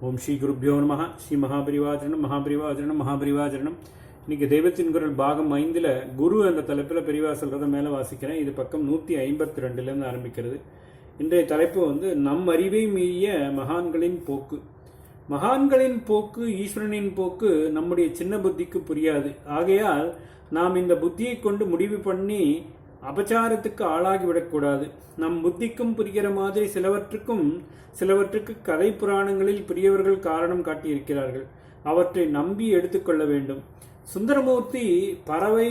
ஓம் ஸ்ரீ குருப்யோ நம. ஸ்ரீ மகாபரிவாஜனம் மகாபரிவாஜனம் மகாபரிவாஜனம். இன்னைக்கு தெய்வத்தின் குரல் பாகம் 5ல் குரு என்ற தலைப்பில் பெரியவா சொல்கிறத மேலே வாசிக்கிறேன். இது பக்கம் 152 ஆரம்பிக்கிறது. இன்றைய தலைப்பு நம் அறிவை மீறிய மகான்களின் போக்கு. மகான்களின் போக்கு, ஈஸ்வரனின் போக்கு நம்முடைய சின்ன புத்திக்கு புரியாது. ஆகையால் நாம் இந்த புத்தியை கொண்டு முடிவு பண்ணி அபச்சாரத்துக்கு ஆளாகிவிடக்கூடாது. நம் புத்திக்கும் புரிகிற மாதிரி சிலவற்றுக்கு கதை புராணங்களில் பெரியவர்கள் காரணம் காட்டியிருக்கிறார்கள். அவற்றை நம்பி எடுத்துக்கொள்ள வேண்டும். சுந்தரமூர்த்தி பறவை,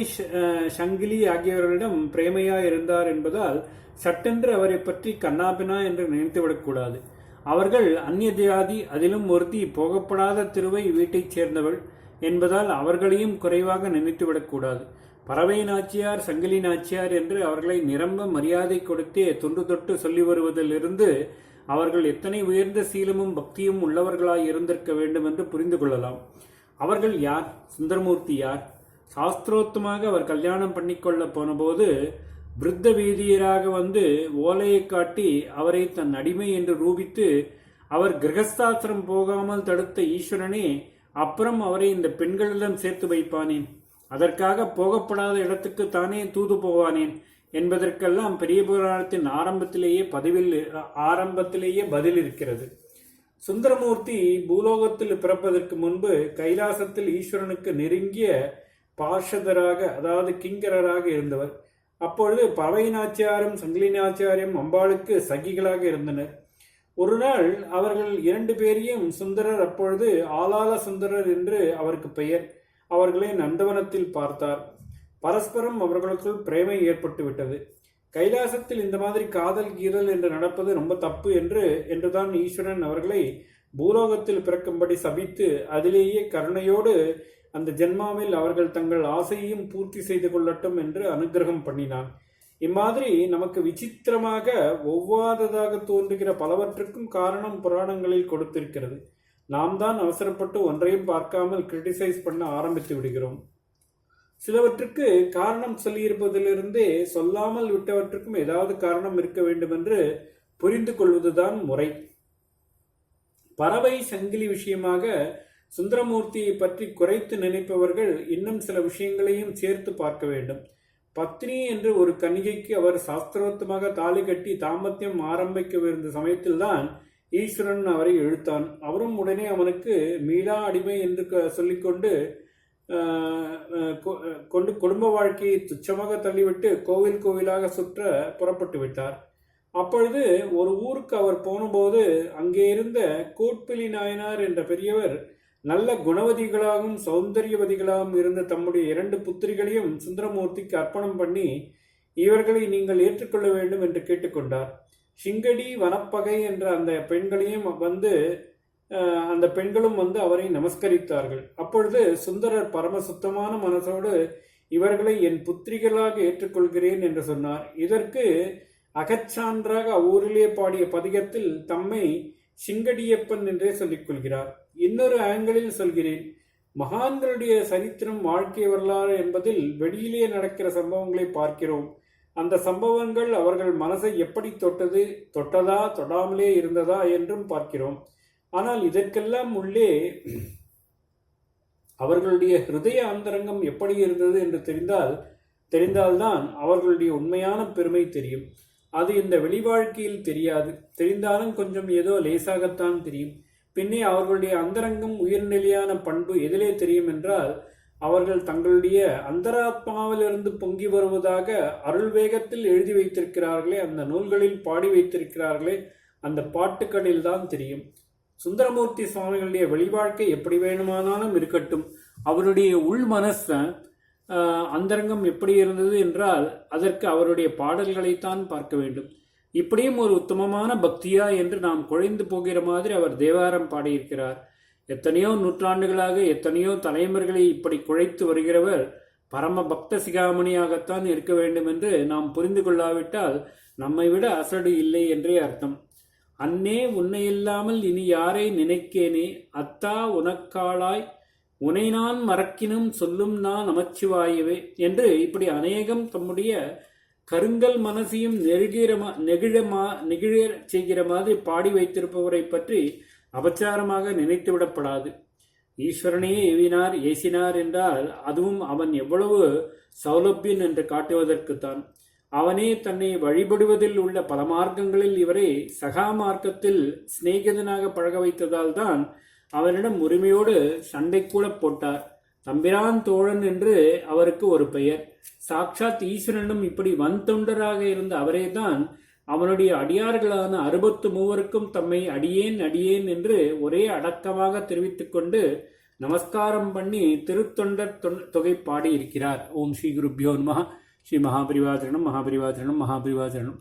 சங்கிலி ஆகியவர்களிடம் பிரேமையா இருந்தார் என்பதால் சட்டென்று அவரை பற்றி கண்ணாபினா என்று நினைத்துவிடக்கூடாது. அவர்கள் அந்நிய ஜாதி, அதிலும் ஒருத்தி போகப்படாத திருவை வீட்டைச் சேர்ந்தவள் என்பதால் அவர்களையும் குறைவாக நினைத்துவிடக்கூடாது. பறவை நாச்சியார், சங்கிலி நாச்சியார் என்று அவர்களை நிரம்ப மரியாதை கொடுத்தே தொன்று தொட்டு சொல்லி வருவதிலிருந்து அவர்கள் எத்தனை உயர்ந்த சீலமும் பக்தியும் உள்ளவர்களாய் இருந்திருக்க வேண்டும் என்று புரிந்து கொள்ளலாம். அவர்கள் யார்? சுந்தரமூர்த்தி யார்? சாஸ்திரோத்தமாக அவர் கல்யாணம் பண்ணிக்கொள்ள போனபோது விருத்த வீதியராக ஓலையை காட்டி அவரை தன் அடிமை என்று ரூபித்து அவர் கிரகஸ்தாசிரம் போகாமல் தடுத்த ஈஸ்வரனே அப்புறம் அவரை இந்த பெண்களிடம் சேர்த்து வைப்பானேன்? அதற்காக போகப்படாத இடத்துக்கு தானே தூது போவானேன் என்பதற்கெல்லாம் பெரிய புராணத்தின் ஆரம்பத்திலேயே பதில் இருக்கிறது. சுந்தரமூர்த்தி பூலோகத்தில் பிறப்பதற்கு முன்பு கைலாசத்தில் ஈஸ்வரனுக்கு நெருங்கிய பார்ஷதராக, அதாவது கிங்கரராக இருந்தவர். அப்பொழுது பறவை நாச்சியாரும் சங்கிலி நாச்சியாரும் அம்பாளுக்கு சகிகளாக இருந்தனர். ஒரு நாள் அவர்கள் 2 பேரையும் சுந்தரர், அப்பொழுது ஆளாள சுந்தரர் என்று அவருக்கு பெயர், அவர்களை நந்தவனத்தில் பார்த்தார். பரஸ்பரம் அவர்களுக்குள் பிரேமை ஏற்பட்டு விட்டது. கைலாசத்தில் இந்த மாதிரி காதல் கீதல் என்று நடப்பது ரொம்ப தப்பு என்றுதான் ஈஸ்வரன் அவர்களை பூலோகத்தில் பிறக்கும்படி சபித்து அதிலேயே கருணையோடு அந்த ஜென்மாவில் அவர்கள் தங்கள் ஆசையையும் பூர்த்தி செய்து கொள்ளட்டும் என்று அனுகிரகம் பண்ணினான். இம்மாதிரி நமக்கு விசித்திரமாக ஒவ்வாததாக தோன்றுகிற பலவற்றுக்கும் காரணம் புராணங்களில் கொடுத்திருக்கிறது. நாம் தான் அவசரப்பட்டு ஒன்றையும் பார்க்காமல் கிரிட்டிசைஸ் பண்ண ஆரம்பித்து விடுகிறோம். சிலவற்றுக்கு காரணம் சொல்லியிருப்பதிலிருந்தே சொல்லாமல் விட்டவற்றுக்கும் ஏதாவது காரணம் இருக்க வேண்டும் என்று புரிந்து கொள்வதுதான் முறை. பறவை, சங்கிலி விஷயமாக சுந்தரமூர்த்தியை பற்றி குறைத்து நினைப்பவர்கள் இன்னும் சில விஷயங்களையும் சேர்த்து பார்க்க வேண்டும். பத்னி என்று ஒரு கன்னிகைக்கு அவர் சாஸ்திரோத்தமாக தாலி கட்டி தாம்பத்தியம் ஆரம்பிக்கவிருந்த சமயத்தில்தான் ஈஸ்வரன் அவரை இழுத்தான். அவரும் உடனே அவனுக்கு மீளா அடிமை என்று சொல்லிக்கொண்டு குடும்ப வாழ்க்கையை துச்சமாக தள்ளிவிட்டு கோவிலாக சுற்ற புறப்பட்டு விட்டார். அப்பொழுது ஒரு ஊருக்கு அவர் போனபோது அங்கே இருந்த கூட்பிலி நாயனார் என்ற பெரியவர் நல்ல குணவதிகளாகவும் சௌந்தரியவதிகளாகவும் இருந்த தம்முடைய 2 புத்திரிகளையும் சுந்தரமூர்த்திக்கு அர்ப்பணம் பண்ணி இவர்களை நீங்கள் ஏற்றுக்கொள்ள வேண்டும் என்று கேட்டுக்கொண்டார். சிங்கடி, வனப்பகை என்ற அந்த பெண்களையும் அந்த பெண்களும் அவரை நமஸ்கரித்தார்கள். அப்பொழுது சுந்தரர் பரமசுத்தமான மனசோடு இவர்களை என் புத்திரிகளாக ஏற்றுக்கொள்கிறேன் என்று சொன்னார். இதற்கு அகச்சான்றாக அவ்வூரிலே பாடிய பதிகத்தில் தம்மை சிங்கடியப்பன் என்றே சொல்லிக் கொள்கிறார். இன்னொரு ஆங்கிளில் சொல்கிறேன். மகான்களுடைய சரித்திரம், வாழ்க்கை வரலாறு என்பதில் வெளியிலே நடக்கிற சம்பவங்களை பார்க்கிறோம். அந்த சம்பவங்கள் அவர்கள் மனசை எப்படி தொட்டதா தொடாமலே இருந்ததா என்றும் பார்க்கிறோம். ஆனால் இதற்கெல்லாம் உள்ளே அவர்களுடைய ஹிருதய அந்தரங்கம் எப்படி இருந்தது என்று தெரிந்தால்தான் அவர்களுடைய உண்மையான பெருமை தெரியும். அது இந்த வெளிவாழ்க்கையில் தெரியாது. தெரிந்தாலும் கொஞ்சம் ஏதோ லேசாகத்தான் தெரியும். பின்னே அவர்களுடைய அந்தரங்கம் உயர்நிலையான பண்பு எதிலே தெரியும் என்றால், அவர்கள் தங்களுடைய அந்தராத்மாவிலிருந்து பொங்கி வருவதாக அருள் வேகத்தில் எழுதி வைத்திருக்கிறார்களே, அந்த நூல்களில் பாடி வைத்திருக்கிறார்களே, அந்த பாட்டுக்களில் தான் தெரியும். சுந்தரமூர்த்தி சுவாமிகளுடைய வெளிவாழ்க்கை எப்படி வேணுமானாலும் இருக்கட்டும், அவருடைய உள் மனச அந்தரங்கம் எப்படி இருந்தது என்றால் அதற்கு அவருடைய பாடல்களைத்தான் பார்க்க வேண்டும். இப்படியும் ஒரு உத்தமமான பக்தியா என்று நாம் குழைந்து போகிற மாதிரி அவர் தேவாரம் பாடியிருக்கிறார். எத்தனையோ நூற்றாண்டுகளாக எத்தனையோ தலைமுறைகளை இப்படி குழைத்து வருகிறவர் பரம பக்த சிகாமணியாகத்தான் இருக்க வேண்டும் என்று நாம் புரிந்து கொள்ளாவிட்டால் நம்மை விட அசடு இல்லை என்றே அர்த்தம். அன்னே உன்னை இல்லாமல் இனி யாரை நினைக்கேனே, அத்தா உனக்காளாய் உனை நான் மறக்கினும் சொல்லும் நான் நமச்சிவாயவே என்று இப்படி அநேகம் தம்முடைய கருங்கல் மனசையும் நெகிழ செய்கிற மாதிரி பாடி வைத்திருப்பவரை பற்றி அபச்சாரமாக நினைத்துவிடப்படாது. ஈஸ்வரனையே ஏவினார் ஏசினார் என்றால் அதுவும் அவன் எவ்வளவு சௌலபியன் என்று காட்டுவதற்குத்தான். அவனே தன்னை வழிபடுவதில் உள்ள பல மார்க்கங்களில் இவரை சகா மார்க்கத்தில் சிநேகிதனாக பழக வைத்ததால் தான் அவனிடம் உரிமையோடு சண்டை கூட போட்டார். தம்பிரான் தோழன் என்று அவருக்கு ஒரு பெயர். சாட்சாத் ஈஸ்வரனும் இப்படி வன்தொண்டராக இருந்த அவரேதான் அவனுடைய அடியார்களான 63 தம்மை அடியேன் அடியேன் என்று ஒரே அடக்கமாக தெரிவித்துக் கொண்டு நமஸ்காரம் பண்ணி திருத்தொண்டர் தொகை பாடியிருக்கிறார். ஓம் ஸ்ரீ குருப்யோ நமஹ. ஸ்ரீ மகாபரிவாசரணம் மகாபரிவாசரணம் மகாபரிவாசரணம்.